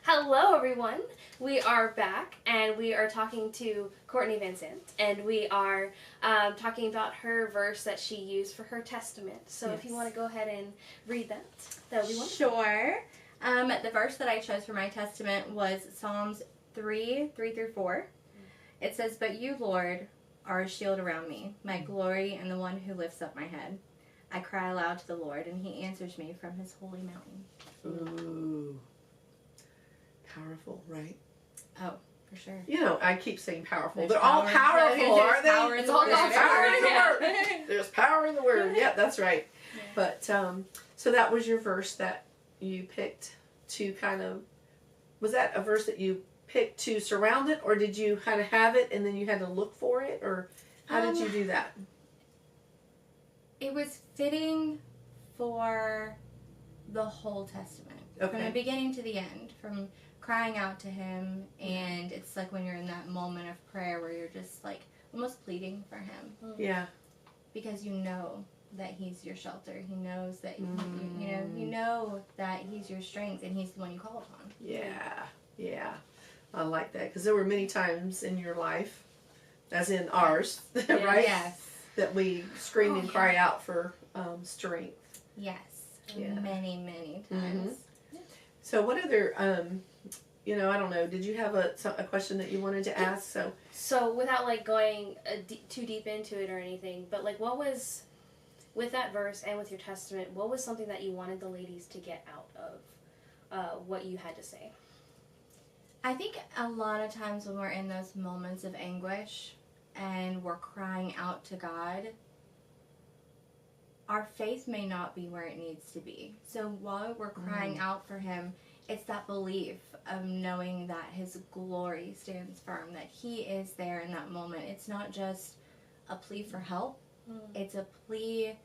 Hello, everyone. We are back, and we are talking to Kortney Van Sant, and we are talking about her verse that she used for her testament. So if you want to go ahead and read that, that would be wonderful. Sure. The verse that I chose for my testament was Psalms 3:3-4. It says, "But you, Lord, are a shield around me, my glory, and the one who lifts up my head. I cry aloud to the Lord, and he answers me from his holy mountain." Ooh. Powerful, right? Oh, for sure. You know, I keep saying powerful. There's They're all power. powerful, are they? Power in the word. There's power in the Yeah. word. There's power in the word. Yep, that's right. Yeah. But, so that was your verse that you picked to kind of, was that a verse that you picked to surround it, or did you kind of have it and then you had to look for it, or how did you do that? It was fitting for the whole testament. From the beginning to the end, from crying out to him, and it's like when you're in that moment of prayer where you're just like almost pleading for him. Yeah. Because you know that he's your shelter. He knows that you know that he's your strength, and he's the one you call upon. Yeah. I like that, because there were many times in your life, as in ours, right? Yes. That we scream and cry out for strength. Yes. Yeah. Many times. So what other, I don't know, did you have a question that you wanted to ask? So without like going too deep into it or anything, but like what was, with that verse and with your testament, what was something that you wanted the ladies to get out of what you had to say? I think a lot of times when we're in those moments of anguish and we're crying out to God, our faith may not be where it needs to be. So while we're crying out for him, it's that belief of knowing that his glory stands firm, that he is there in that moment. It's not just a plea for help. It's a plea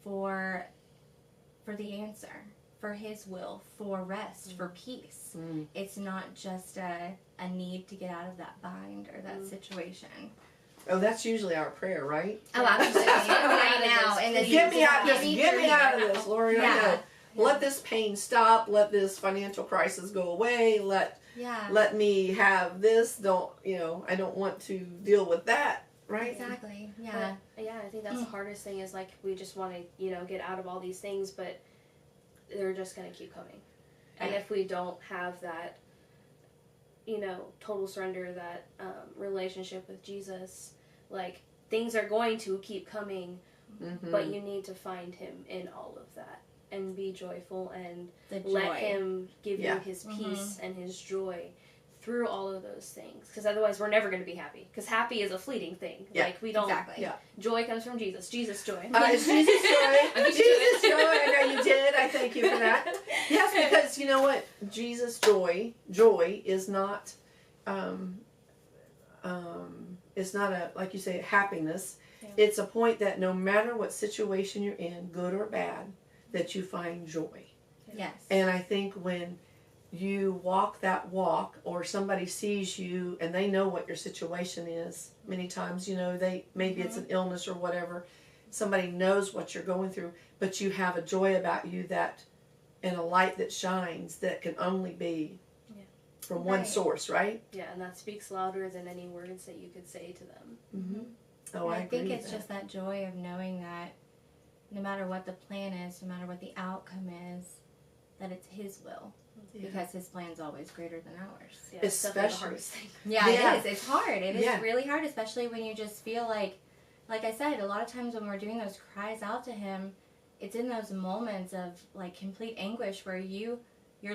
for the answer, for his will, for rest, for peace. It's not just a need to get out of that bind or that situation. Oh, that's usually our prayer, right? Oh, absolutely. Right now. Get me out of this, Lord. Yeah. I know. Let this pain stop. Let this financial crisis go away. Let me have this. I don't want to deal with that, right? Exactly. Yeah. But, I think that's the hardest thing is like we just want to, get out of all these things, but they're just going to keep coming. And if we don't have that, total surrender, that relationship with Jesus, like things are going to keep coming, but you need to find him in all of that and be joyful and let him give you his peace and his joy through all of those things, because otherwise we're never going to be happy, because happy is a fleeting thing. Like we don't joy comes from Jesus joy. It's Jesus joy. Jesus joy. I know you did. I thank you for that. Yes, because you know what, Jesus joy is not it's not a, like you say, a happiness. It's a point that no matter what situation you're in, good or bad, that you find joy. Yes. And I think when you walk that walk, or somebody sees you and they know what your situation is, many times, maybe it's an illness or whatever, somebody knows what you're going through, but you have a joy about you that, and a light that shines, that can only be from one source, right? Yeah, and that speaks louder than any words that you could say to them. Oh, I agree think with it's that. just that joy of knowing that no matter what the plan is, no matter what the outcome is, that it's his will. Because his plan's always greater than ours. Yeah, especially the hardest thing. Yeah, it is. It's hard. It is really hard, especially when you just feel like I said, a lot of times when we're doing those cries out to him, it's in those moments of like complete anguish where you're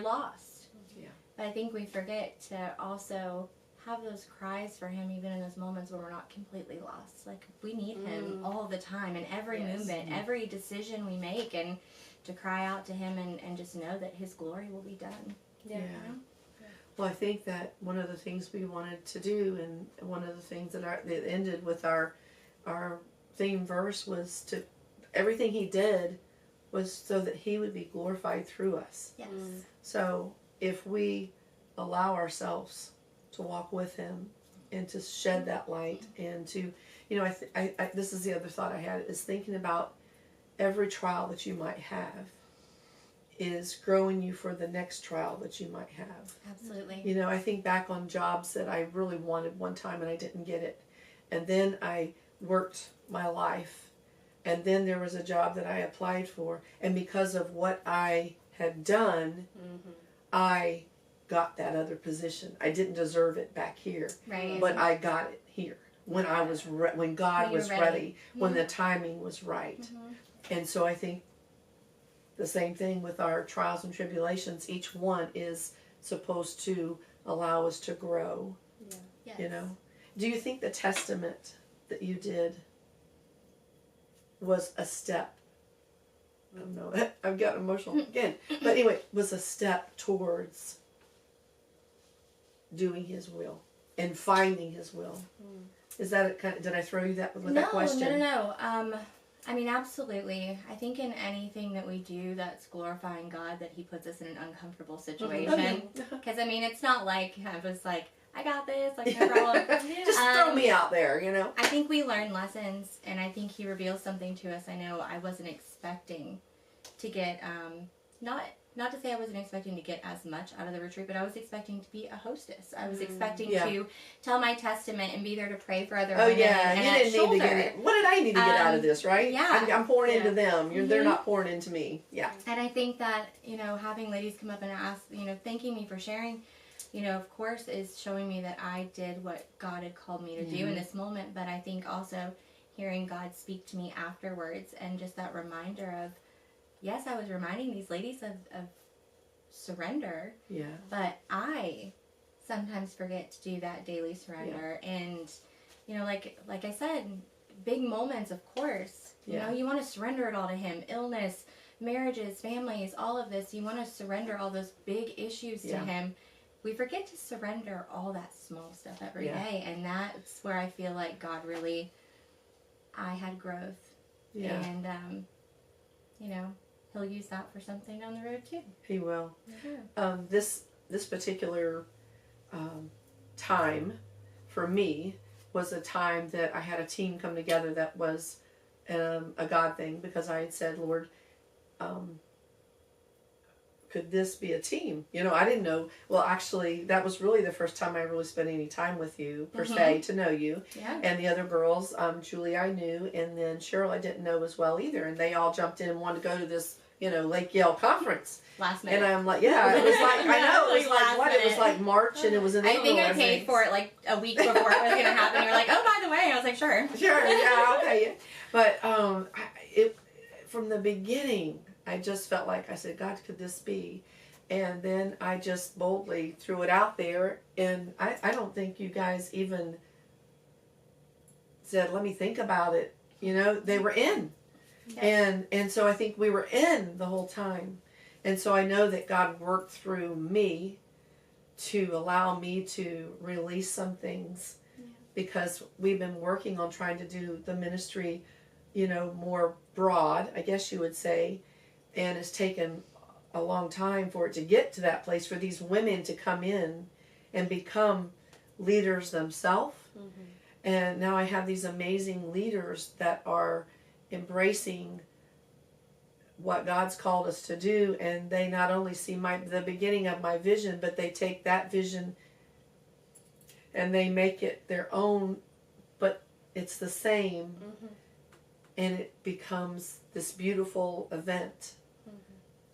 lost. Yeah. But I think we forget to also have those cries for him even in those moments where we're not completely lost. Like we need him all the time, in every movement, every decision we make, and to cry out to him and just know that his glory will be done. Yeah. Well, I think that one of the things we wanted to do, and one of the things that ended with our theme verse, was to, everything he did was so that he would be glorified through us. Yes. So if we allow ourselves to walk with him and to shed that light, and to, this is the other thought I had, is thinking about every trial that you might have. is growing you for the next trial that you might have. Absolutely. You know, I think back on jobs that I really wanted one time and I didn't get it. And then I worked my life. And then there was a job that I applied for. And because of what I had done, I got that other position. I didn't deserve it back here. Right. But I got it here. When I was when God was ready, when the timing was right. And so I think the same thing with our trials and tribulations. Each one is supposed to allow us to grow. Yeah. Yes. You know? Do you think the testament that you did was a step? I don't know. I've got emotional again. But anyway, was a step towards doing His will and finding His will. Is that it? Did I throw you that with that question? No. I mean, absolutely. I think in anything that we do that's glorifying God, that He puts us in an uncomfortable situation. Because, I mean, it's not like I was like, I got this, like, no problem. Just throw me out there, you know? I think we learn lessons, and I think He reveals something to us. I know I wasn't expecting to get, not to say I wasn't expecting to get as much out of the retreat, but I was expecting to be a hostess. I was expecting to tell my testament and be there to pray for other women. Oh, yeah. And You didn't need to get it. What did I need to get out of this, right? Yeah. I'm pouring into them. They're not pouring into me. Yeah. And I think that, you know, having ladies come up and ask, you know, thanking me for sharing, you know, of course, is showing me that I did what God had called me to do in this moment. But I think also hearing God speak to me afterwards and just that reminder of, yes, I was reminding these ladies of surrender. Yeah. But I sometimes forget to do that daily surrender. Yeah. And, you know, like I said, big moments, of course. You know, you want to surrender it all to Him. Illness, marriages, families, all of this. You want to surrender all those big issues to Him. We forget to surrender all that small stuff every day. And that's where I feel like God really, I had growth. Yeah. And, you know, He'll use that for something down the road too. He will. Yeah. This particular time for me was a time that I had a team come together that was a God thing, because I had said, Lord, could this be a team? You know, I didn't know. Well, actually, that was really the first time I really spent any time with you, per se, to know you. Yeah. And the other girls, Julie I knew, and then Cheryl I didn't know as well either. And they all jumped in and wanted to go to this, you know, Lake Yale conference. Last minute. And I'm like, yeah, it was like, I know, it was like, what? It was like March, and it was in April. I think I paid for it like a week before it was going to happen. You're like, oh, by the way. I was like, sure. Sure, yeah, I'll pay you. But from the beginning, I just felt like, I said, God, could this be? And then I just boldly threw it out there. And I don't think you guys even said, let me think about it. You know, they were in. Yes. And so I think we were in the whole time. And so I know that God worked through me to allow me to release some things, because we've been working on trying to do the ministry, you know, more broad, I guess you would say. And it's taken a long time for it to get to that place, for these women to come in and become leaders themselves. And now I have these amazing leaders that are embracing what God's called us to do, and they not only see the beginning of my vision, but they take that vision and they make it their own, but it's the same, and it becomes this beautiful event.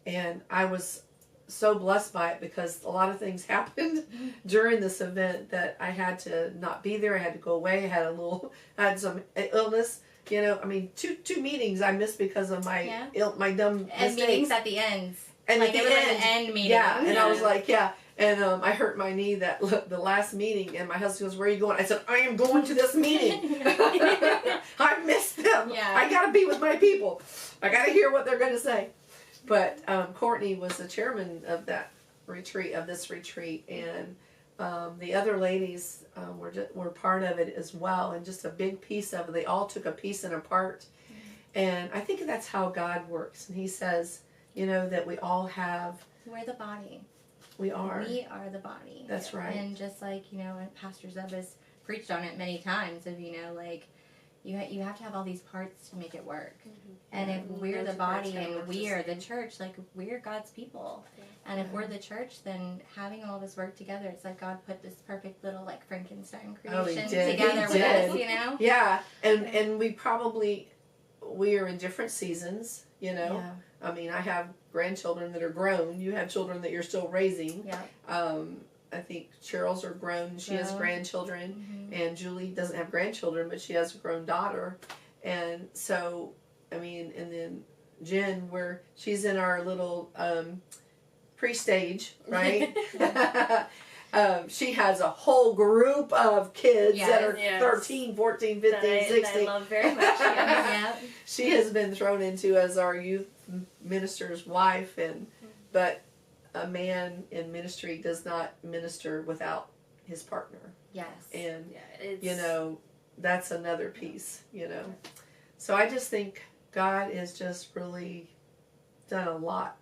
And I was so blessed by it, because a lot of things happened during this event that I had to not be there. I had to go away. I had some illness. You know, I mean, two meetings I missed because of my my dumb mistakes. And meetings at the ends. And like at the it was end, like an end meeting. Yeah, and I was like, and I hurt my knee the last meeting, and my husband goes, where are you going? I said, I am going to this meeting. I missed them. Yeah. I got to be with my people. I got to hear what they're going to say. But Kortney was the chairman of that retreat, and the other ladies were part of it as well, and just a big piece of it. They all took a piece and a part. And I think that's how God works. And He says, you know, that we all have... We're the body. We are. We are the body. That's right. And just like, you know, Pastor Zeb has preached on it many times of, you know, like, you have to have all these parts to make it work. Mm-hmm. And if we're the body and we are the same. church, like, we're God's people. Yeah. And if we're the church, then having all this work together, it's like God put this perfect little, like, Frankenstein Oh, he creation did. together He with did. us, you know? Yeah, and we are in different seasons, you know. Yeah. I mean, I have grandchildren that are grown. You have children that you're still raising. Yeah. I think Cheryl's are grown. She has Yeah. grandchildren, and Julie doesn't have grandchildren, but she has a grown daughter. And so, I mean, and then Jen, she's in our little pre-stage, right? She has a whole group of kids that are Yes. 13, 14, 15, 16. That I love very much. Yes. Yeah. She has been thrown into as our youth minister's wife, but a man in ministry does not minister without his partner. Yes. And, Yeah, it's, you know, that's another piece, you know. So I just think God has just really done a lot.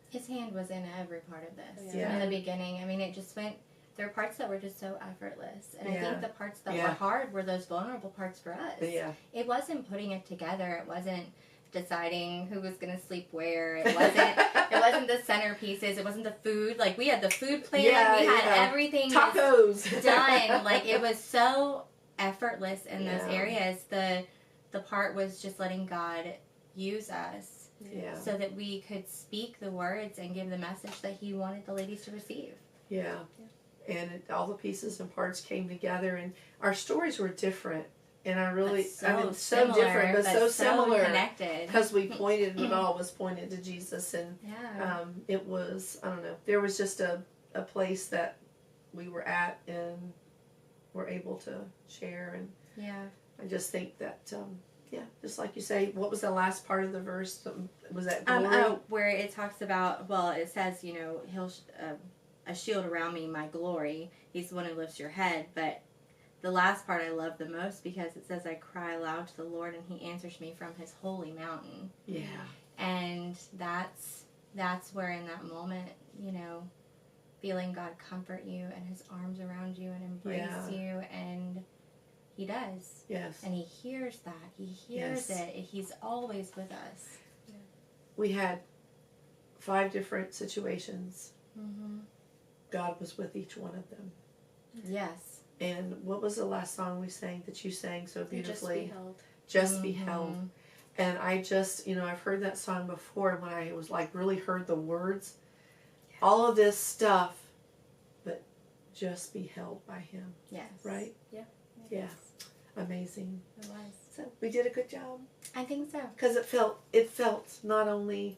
His hand was in every part of this. Yeah. In the beginning, I mean, it just went. There were parts that were just so effortless, and I Yeah. think the parts that Yeah. were hard were those vulnerable parts for us. Yeah. It wasn't putting it together. It wasn't deciding who was going to sleep where. It wasn't. It wasn't the centerpieces. It wasn't the food. Like, we had the food plan. Yeah, we had yeah. everything Tacos just done. Like, it was so effortless in those Yeah. areas. The part was just letting God use us. Yeah. So that we could speak the words and give the message that he wanted the ladies to receive. Yeah. And all the pieces and parts came together, and our stories were different. And I really, But so different, but so similar. Connected. Because we pointed, it all was pointed to Jesus. And Yeah. it was, I don't know, there was just a place that we were at and were able to share. And Yeah. I just think that, just like you say, what was the last part of the verse? Was that glory? Where it talks about, well, it says, you know, he'll a shield around me, my glory. He's the one who lifts your head. But the last part I love the most because it says, I cry aloud to the Lord and he answers me from his holy mountain. Yeah. And that's where in that moment, you know, feeling God comfort you and his arms around you and embrace you, and he does. Yes. And he hears that. He hears it. He's always with us. We had 5 different situations. Mm-hmm. God was with each one of them. Yes. And what was the last song we sang that you sang so beautifully? Just Beheld. Just Beheld. And I just, you know, I've heard that song before when I was like really heard the words. Yeah. All of this stuff, but just be held by him. Yes. Right? Yeah. Yeah. Amazing. It was. So we did a good job. I think so. Because it felt not only,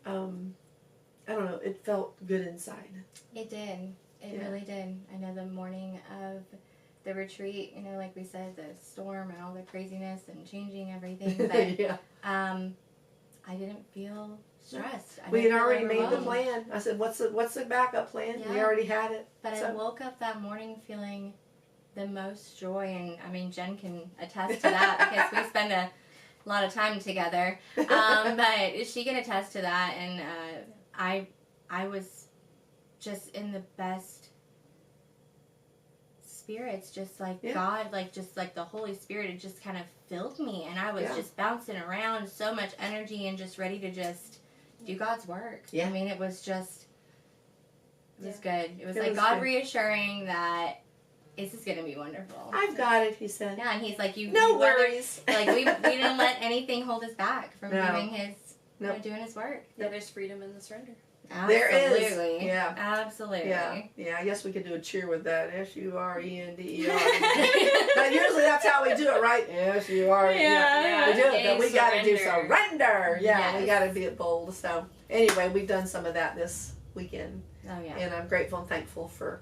I don't know, it felt good inside. It did. It really did. I know the morning of the retreat, you know, like we said, the storm and all the craziness and changing everything, but Yeah. I didn't feel stressed. We had already made the plan. I said, what's the backup plan? Yeah. We already had it. But I woke up that morning feeling the most joy, and I mean, Jen can attest to that because we spend a lot of time together. But she can attest to that, and I was just in the best spirits, just like God, like just like the Holy Spirit, it just kind of filled me, and I was just bouncing around, so much energy, and just ready to just do God's work. I mean, it was just, it was good. It was like God reassuring that this is going to be wonderful. I've got it, he said. Yeah, and he's like, no worries. Like, we didn't let anything hold us back from doing his, you know, doing his work. Yeah, there's freedom in the surrender. Absolutely. There is. Yeah. Absolutely. Yeah, I guess we could do a cheer with that. S-U-R-E-N-D-E-R. But usually that's how we do it, right? S-U-R-E-N-D-E-R. Yeah. We do it, but we got to do Surrender. surrender. Yeah, Yes. we got to be bold. So anyway, we've done some of that this weekend. Oh, yeah. And I'm grateful and thankful for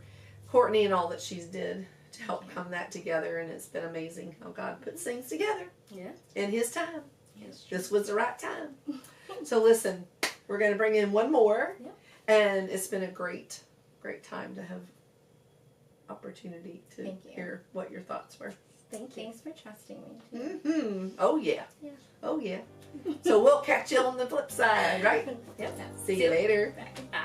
Kortney and all that she's did to help come that together. And it's been amazing how God puts things together. Yeah. In his time. Yes. This was the right time. So listen, we're going to bring in one more. Yep. And it's been a great time to have opportunity to Thank you. hear what your thoughts were. Thank you. Thanks for trusting me, too. Mm-hmm. Oh, yeah. Yeah. Oh, yeah. So we'll catch you on the flip side, right? Yep. See you later. Bye.